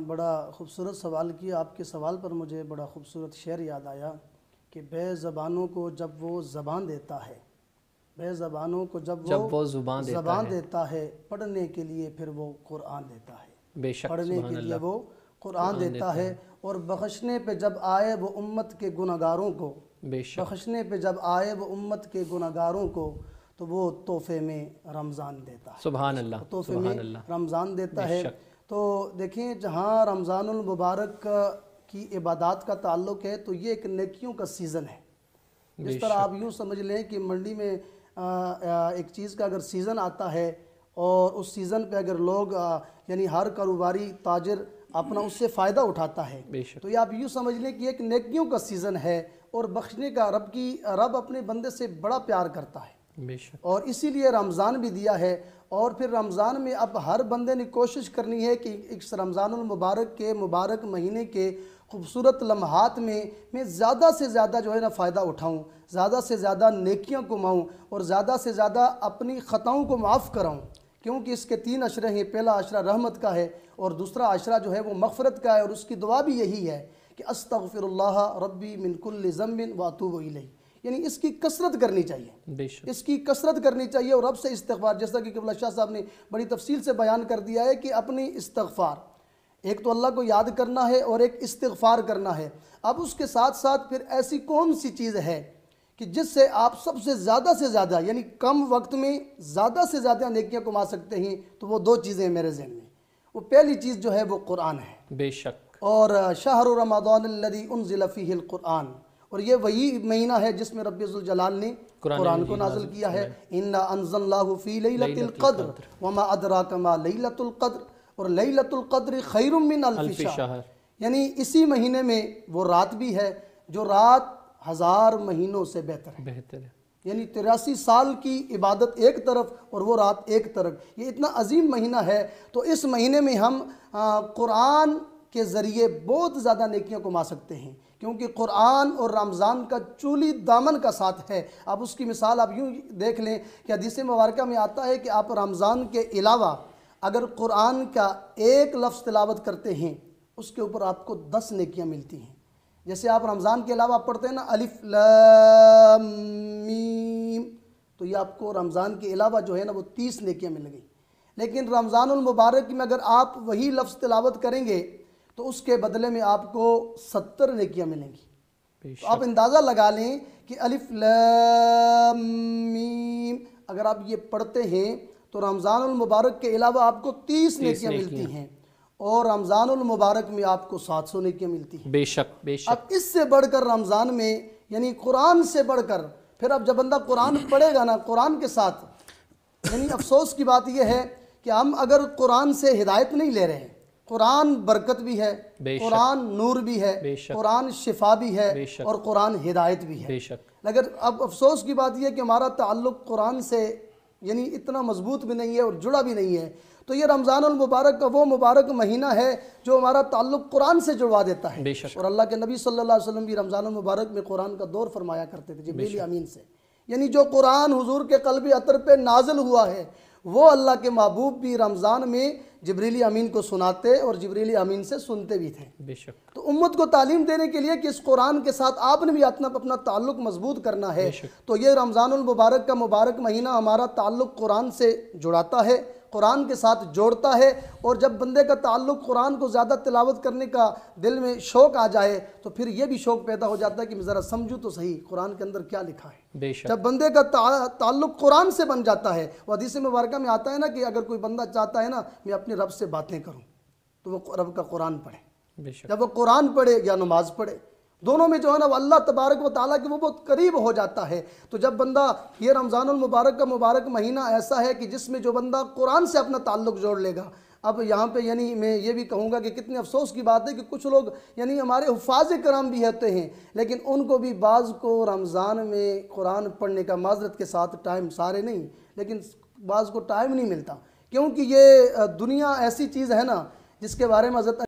بڑا خوبصورت سوال کیا. آپ کے سوال پر مجھے بڑا خوبصورت شعر یاد آیا کہ بے زبانوں کو جب وہ زبان دیتا ہے، بے زبانوں کو جب وہ زبان دیتا ہے، پڑھنے کے لیے پھر وہ قرآن دیتا ہے. بے شک پڑھنے کے لیے وہ قرآن دیتا ہے. اور بخشنے پہ جب آئے وہ امت کے گناہگاروں کو، بے شک بخشنے پہ جب آئے وہ امت کے گناہگاروں کو، تو وہ تحفے میں رمضان دیتا ہے. سبحان اللہ، تحفے میں رمضان دیتا ہے. تو دیکھیں جہاں رمضان المبارک کی عبادات کا تعلق ہے تو یہ ایک نیکیوں کا سیزن ہے. جس طرح آپ یوں سمجھ لیں کہ منڈی میں ایک چیز کا اگر سیزن آتا ہے اور اس سیزن پہ اگر لوگ یعنی ہر کاروباری تاجر اپنا اس سے فائدہ اٹھاتا ہے، تو یہ آپ یوں سمجھ لیں کہ ایک نیکیوں کا سیزن ہے اور بخشنے کا. رب اپنے بندے سے بڑا پیار کرتا ہے اور اسی لیے رمضان بھی دیا ہے. اور پھر رمضان میں اب ہر بندے نے کوشش کرنی ہے کہ اس رمضان المبارک کے مبارک مہینے کے خوبصورت لمحات میں زیادہ سے زیادہ جو ہے نا فائدہ اٹھاؤں، زیادہ سے زیادہ نیکیاں کماؤں اور زیادہ سے زیادہ اپنی خطاؤں کو معاف کراؤں. کیونکہ اس کے 3 عشرے ہیں. پہلا عشرہ رحمت کا ہے اور دوسرا عشرہ جو ہے وہ مغفرت کا ہے. اور اس کی دعا بھی یہی ہے کہ استغفر اللہ ربی من کل ذنب واتوب الیہ. یعنی اس کی کثرت کرنی چاہیے، اس کی کثرت کرنی چاہیے اور رب سے استغفار. جیسا کہ قبلہ شاہ صاحب نے بڑی تفصیل سے بیان کر دیا ہے کہ اپنی استغفار، ایک تو اللہ کو یاد کرنا ہے اور ایک استغفار کرنا ہے. اب اس کے ساتھ ساتھ پھر ایسی کون سی چیز ہے کہ جس سے آپ سب سے زیادہ یعنی کم وقت میں زیادہ سے زیادہ نیکیاں کما سکتے ہیں؟ تو وہ 2 چیزیں میرے ذہن میں. وہ پہلی چیز جو ہے وہ قرآن ہے. بے شک. اور شہر رمضان الذی انزل فیہ القرآن، اور یہ وہی مہینہ ہے جس میں رب ذوالجلال نے قرآن کو نازل کیا ہے. انا انزلناہ فی لیلۃ القدر وما ادراک ما لیلۃ القدر، اور لیلۃ القدر خیر من الف شہر. یعنی اسی مہینے میں وہ رات بھی ہے جو رات 1000 مہینوں سے بہتر ہے. یعنی 83 سال کی عبادت ایک طرف اور وہ رات ایک طرف. یہ اتنا عظیم مہینہ ہے. تو اس مہینے میں ہم قرآن کے ذریعے بہت زیادہ نیکیاں کما سکتے ہیں، کیونکہ قرآن اور رمضان کا چولی دامن کا ساتھ ہے. آپ اس کی مثال آپ یوں دیکھ لیں کہ حدیث مبارکہ میں آتا ہے کہ آپ رمضان کے علاوہ اگر قرآن کا ایک لفظ تلاوت کرتے ہیں اس کے اوپر آپ کو 10 نیکیاں ملتی ہیں. جیسے آپ رمضان کے علاوہ آپ پڑھتے ہیں نا الف لام میم، تو یہ آپ کو رمضان کے علاوہ جو ہے نا وہ 30 نیکیاں مل گئی. لیکن رمضان المبارک میں اگر آپ وہی لفظ تلاوت کریں گے تو اس کے بدلے میں آپ کو 70 نیکیاں ملیں گی. تو آپ اندازہ لگا لیں کہ الف لام میم اگر آپ یہ پڑھتے ہیں تو رمضان المبارک کے علاوہ آپ کو 30 نیکیاں ملتی ہیں اور رمضان المبارک میں آپ کو 700 نیکیاں ملتی ہیں. بے شک بے شک. اب اس سے بڑھ کر رمضان میں یعنی قرآن سے بڑھ کر پھر اب جب بندہ قرآن پڑھے گا نا قرآن کے ساتھ، یعنی افسوس کی بات یہ ہے کہ ہم اگر قرآن سے ہدایت نہیں لے رہے ہیں. قرآن برکت بھی ہے، قرآن نور بھی ہے، قرآن شفا بھی ہے اور قرآن ہدایت بھی ہے. لیکن اب افسوس کی بات یہ ہے کہ ہمارا تعلق قرآن سے یعنی اتنا مضبوط بھی نہیں ہے اور جڑا بھی نہیں ہے. تو یہ رمضان المبارک کا وہ مبارک مہینہ ہے جو ہمارا تعلق قرآن سے جڑوا دیتا ہے. اور اللہ کے نبی صلی اللہ علیہ وسلم بھی رمضان المبارک میں قرآن کا دور فرمایا کرتے تھے جبریل امین سے. یعنی جو قرآن حضور کے قلبی عطر پہ نازل ہوا ہے وہ اللہ کے محبوب بھی رمضان میں جبریل امین کو سناتے اور جبریل امین سے سنتے بھی تھے. بے شک. تو امت کو تعلیم دینے کے لیے کہ اس قرآن کے ساتھ آپ نے بھی اپنا تعلق مضبوط کرنا ہے. تو یہ رمضان المبارک کا مبارک مہینہ ہمارا تعلق قرآن سے جڑاتا ہے، قرآن کے ساتھ جوڑتا ہے. اور جب بندے کا تعلق قرآن کو زیادہ تلاوت کرنے کا دل میں شوق آ جائے تو پھر یہ بھی شوق پیدا ہو جاتا ہے کہ میں ذرا سمجھوں تو صحیح قرآن کے اندر کیا لکھا ہے. جب بندے کا تعلق قرآن سے بن جاتا ہے، وہ حدیث مبارکہ میں آتا ہے نا کہ اگر کوئی بندہ چاہتا ہے نا میں اپنے رب سے باتیں کروں تو وہ رب کا قرآن پڑھے. جب وہ قرآن پڑھے یا نماز پڑھے، دونوں میں جو ہے نا وہ اللہ تبارک و تعالیٰ کے وہ بہت قریب ہو جاتا ہے. تو جب بندہ یہ رمضان المبارک کا مبارک مہینہ ایسا ہے کہ جس میں جو بندہ قرآن سے اپنا تعلق جوڑ لے گا. اب یہاں پہ یعنی میں یہ بھی کہوں گا کہ کتنے افسوس کی بات ہے کہ کچھ لوگ یعنی ہمارے حفاظ کرام بھی ہوتے ہیں لیکن ان کو بھی بعض کو رمضان میں قرآن پڑھنے کا معذرت کے ساتھ ٹائم، سارے نہیں لیکن بعض کو ٹائم نہیں ملتا. کیونکہ یہ دنیا ایسی چیز ہے نا جس کے بارے میں حضرت